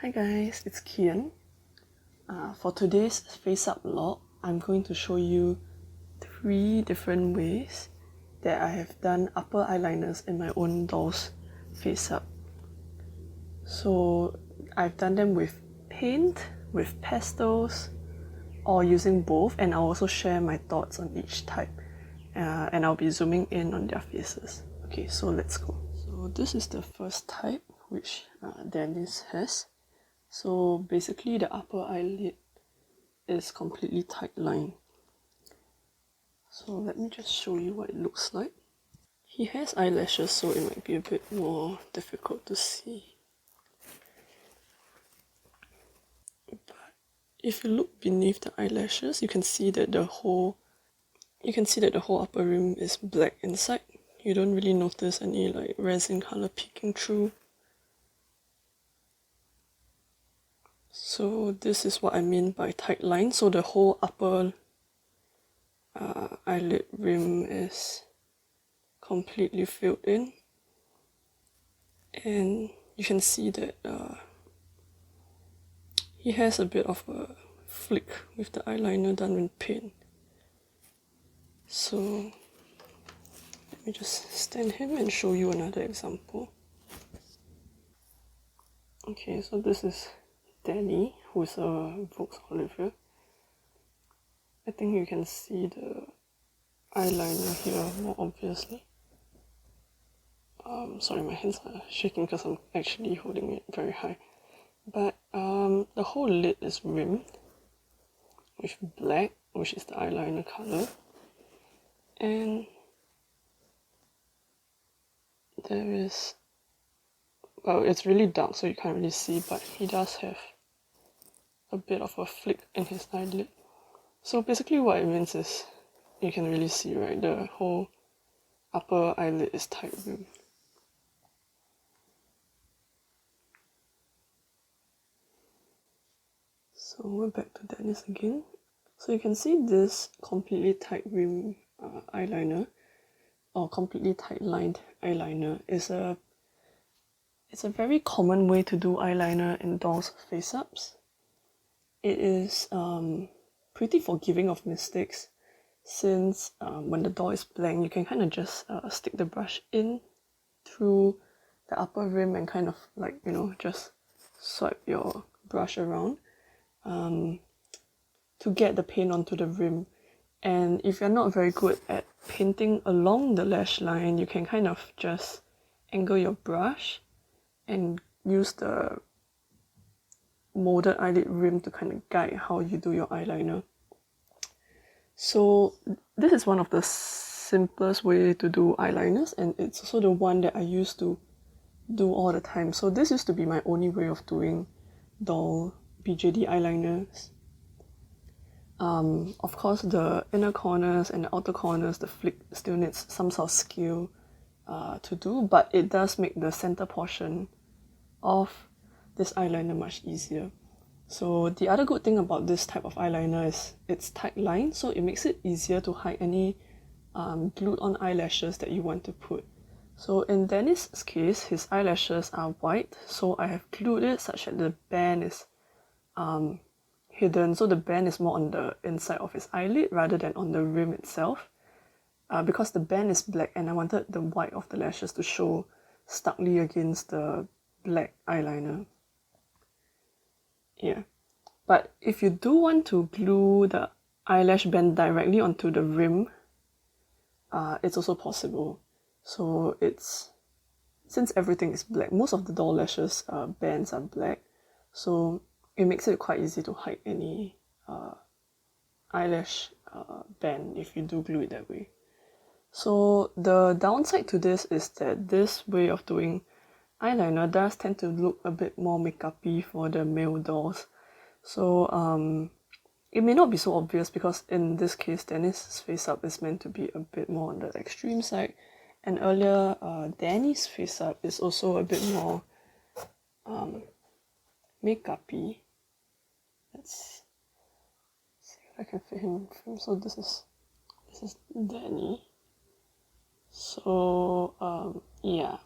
Hi guys, it's Kian. For today's face up vlog, I'm going to show you 3 different ways that I have done upper eyeliners in my own doll's face up. So I've done them with paint, with pastels, or using both, and I'll also share my thoughts on each type. And I'll be zooming in on their faces. Okay, so let's go. So this is the first type, which Dennis has. So basically the upper eyelid is completely tight line. So let me just show you what it looks like. He has eyelashes, so it might be a bit more difficult to see. But if you look beneath the eyelashes, you can see that the whole upper rim is black inside. You don't really notice any like resin color peeking through. So this is what I mean by tight line. So the whole upper eyelid rim is completely filled in, and you can see that he has a bit of a flick with the eyeliner done with paint. So let me just stand him and show you another example. Okay, so this is Danny, who's a Vox Oliver. I think you can see the eyeliner here more obviously. Sorry, my hands are shaking because I'm actually holding it very high. But the whole lid is rimmed with black, which is the eyeliner color. And there is, well, it's really dark so you can't really see, but he does have a bit of a flick in his eyelid. So basically what it means is, you can really see, right, the whole upper eyelid is tight rimmed. So we're back to Dennis again. So you can see this completely tight rim eyeliner, or completely tight lined eyeliner, it's a very common way to do eyeliner in dolls' face ups. It is pretty forgiving of mistakes, since when the doll is blank, you can kind of just stick the brush in through the upper rim and kind of like, you know, just swipe your brush around to get the paint onto the rim. And if you're not very good at painting along the lash line, you can kind of just angle your brush and use the molded eyelid rim to kind of guide how you do your eyeliner. So this is one of the simplest way to do eyeliners, and it's also the one that I used to do all the time. So this used to be my only way of doing doll BJD eyeliners. Of course, the inner corners and the outer corners, the flick still needs some sort of skill to do, but it does make the center portion of this eyeliner much easier. So the other good thing about this type of eyeliner is it's tight line, so it makes it easier to hide any glued on eyelashes that you want to put. So in Dennis's case, his eyelashes are white, so I have glued it such that the band is hidden, so the band is more on the inside of his eyelid rather than on the rim itself, because the band is black and I wanted the white of the lashes to show starkly against the black eyeliner. Yeah, but if you do want to glue the eyelash band directly onto the rim, it's also possible. So since everything is black, most of the doll lashes bands are black, so it makes it quite easy to hide any eyelash band if you do glue it that way. So the downside to this is that this way of doing eyeliner does tend to look a bit more makeup-y for the male dolls. So it may not be so obvious because in this case, Dennis's face up is meant to be a bit more on the extreme side, and earlier Danny's face up is also a bit more makeup-y. Let's see if I can fit him in frame. So this is Danny. So yeah,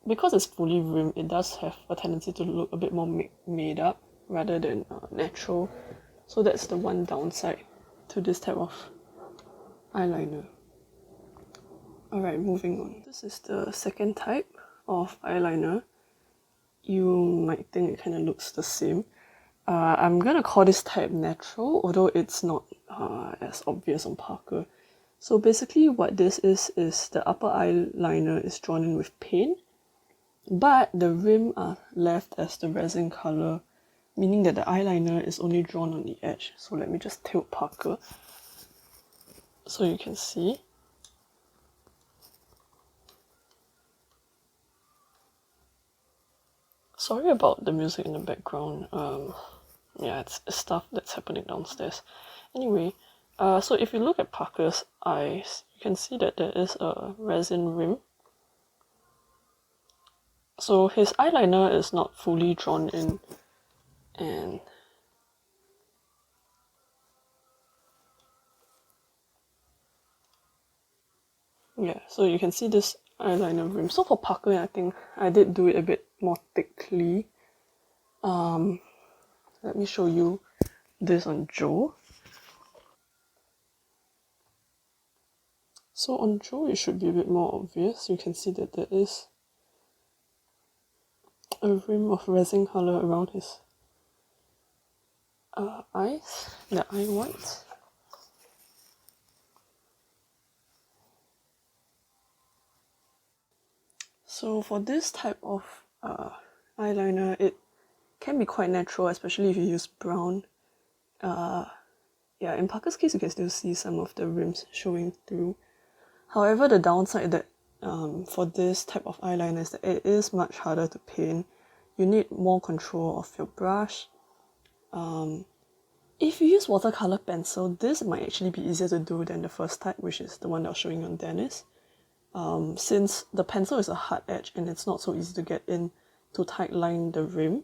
because it's fully rimmed, it does have a tendency to look a bit more made up rather than natural. So that's the one downside to this type of eyeliner. Alright, moving on. This is the second type of eyeliner. You might think it kind of looks the same. I'm gonna call this type natural, although it's not as obvious on Parker. So basically what this is the upper eyeliner is drawn in with paint, but the rim are left as the resin color, meaning that the eyeliner is only drawn on the edge. So let me just tilt Parker so you can see. Sorry about the music in the background. Yeah, it's stuff that's happening downstairs. Anyway, so if you look at Parker's eyes, you can see that there is a resin rim. So his eyeliner is not fully drawn in, and yeah, so you can see this eyeliner rim. So for Parker, I think I did do it a bit more thickly. Let me show you this on Joe. So on Joe, it should be a bit more obvious. You can see that there is a rim of resin color around his eyes, the eye whites. So for this type of eyeliner, it can be quite natural, especially if you use brown. Yeah, in Parker's case, you can still see some of the rims showing through. However, the downside that for this type of eyeliner is that it is much harder to paint. You need more control of your brush. If you use watercolor pencil, this might actually be easier to do than the first type, which is the one that I was showing on Dennis. Since the pencil is a hard edge and it's not so easy to get in to tight line the rim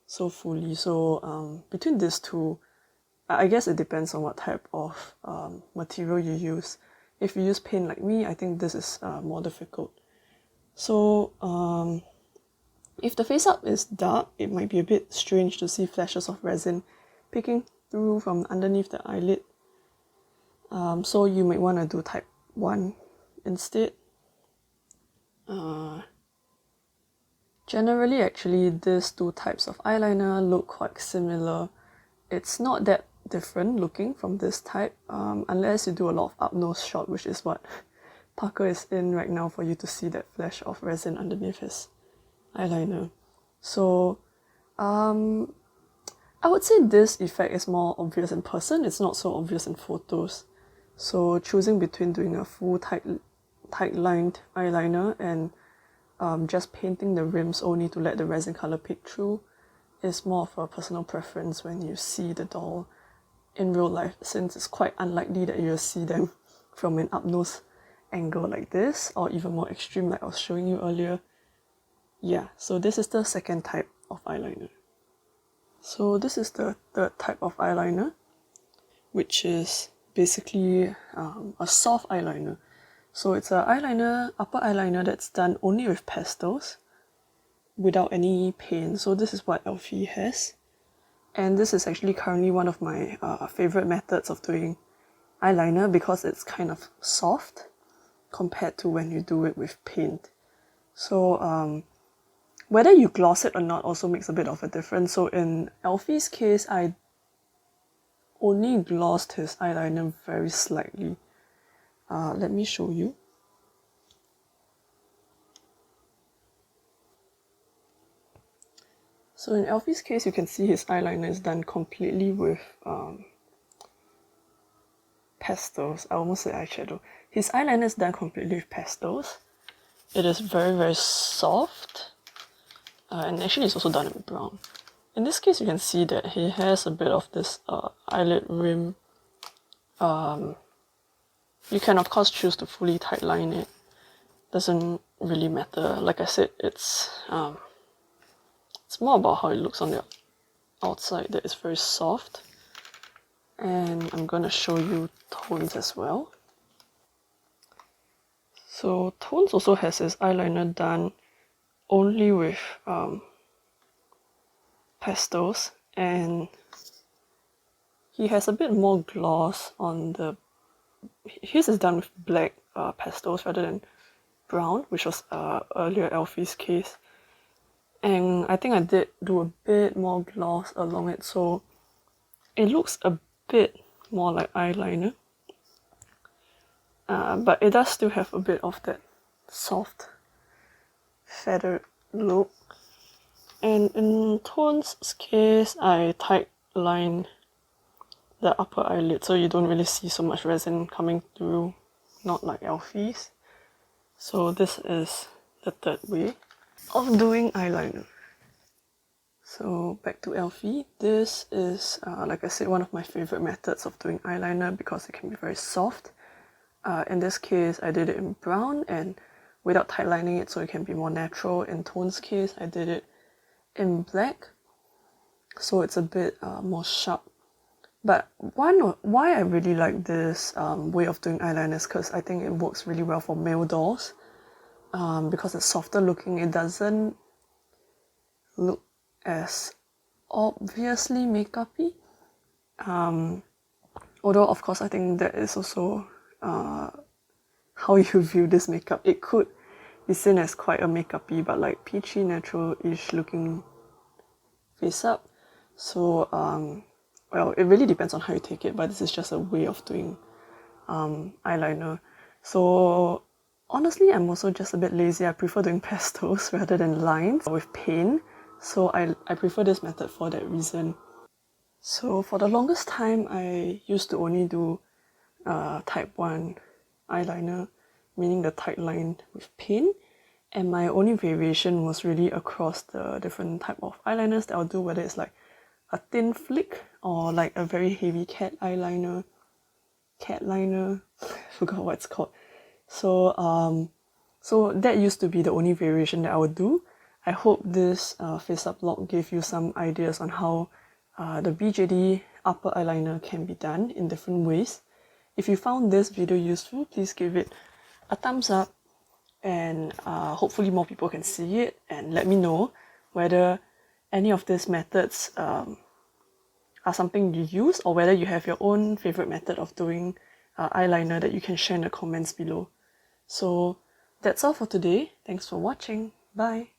so fully. So between these two, I guess it depends on what type of material you use. If you use paint like me, I think this is more difficult. So if the face up is dark, it might be a bit strange to see flashes of resin peeking through from underneath the eyelid. So you might want to do type 1 instead. Generally, actually, these two types of eyeliner look quite similar. It's not that different looking from this type, unless you do a lot of up-nose shot, which is what Parker is in right now for you to see that flash of resin underneath his eyeliner. So, I would say this effect is more obvious in person. It's not so obvious in photos. So choosing between doing a full tight-lined eyeliner and just painting the rims only to let the resin color peek through is more of a personal preference when you see the doll in real life, since it's quite unlikely that you'll see them from an up-nose angle like this, or even more extreme like I was showing you earlier. Yeah, so this is the second type of eyeliner. So this is the third type of eyeliner, which is basically a soft eyeliner. So it's an eyeliner, upper eyeliner that's done only with pastels without any paint. So this is what Elfie has. And this is actually currently one of my favorite methods of doing eyeliner because it's kind of soft compared to when you do it with paint. So whether you gloss it or not also makes a bit of a difference. So in Elfie's case, I only glossed his eyeliner very slightly. Let me show you. So in Elfie's case, you can see his eyeliner is done completely with pastels. I almost said eyeshadow. His eyeliner is done completely with pastels. It is very, very soft. And actually it's also done in brown. In this case, you can see that he has a bit of this eyelid rim. You can of course choose to fully tight line it. Doesn't really matter. Like I said, it's more about how it looks on the outside, that it's very soft. And I'm gonna show you Tones as well. So Tones also has his eyeliner done only with pastels, and he has a bit more gloss on the... His is done with black pastels rather than brown, which was earlier Elfie's case. And I think I did do a bit more gloss along it, so it looks a bit more like eyeliner. But it does still have a bit of that soft feathered look. And in Tone's case, I tight line the upper eyelid so you don't really see so much resin coming through, not like Elfie's. So this is the third way of doing eyeliner. So back to Elfie. This is, like I said, one of my favorite methods of doing eyeliner because it can be very soft. In this case, I did it in brown and without tightlining it so it can be more natural. In Tone's case, I did it in black, so it's a bit more sharp. But why I really like this way of doing eyeliner is because I think it works really well for male dolls. Because it's softer looking, it doesn't look as obviously makeup-y. Although, of course, I think that is also how you view this makeup. It could be seen as quite a makeup-y, but like peachy, natural-ish looking face up. So, well, it really depends on how you take it, but this is just a way of doing eyeliner. So, honestly, I'm also just a bit lazy. I prefer doing pastels rather than lines with paint. So I prefer this method for that reason. So for the longest time, I used to only do type 1 eyeliner, meaning the tight line with paint. And my only variation was really across the different type of eyeliners that I'll do, whether it's like a thin flick or like a very heavy catliner, I forgot what it's called. So so that used to be the only variation that I would do. I hope this face up vlog gave you some ideas on how the BJD upper eyeliner can be done in different ways. If you found this video useful, please give it a thumbs up, and hopefully more people can see it, and let me know whether any of these methods are something you use, or whether you have your own favorite method of doing eyeliner that you can share in the comments below. So that's all for today. Thanks for watching. Bye.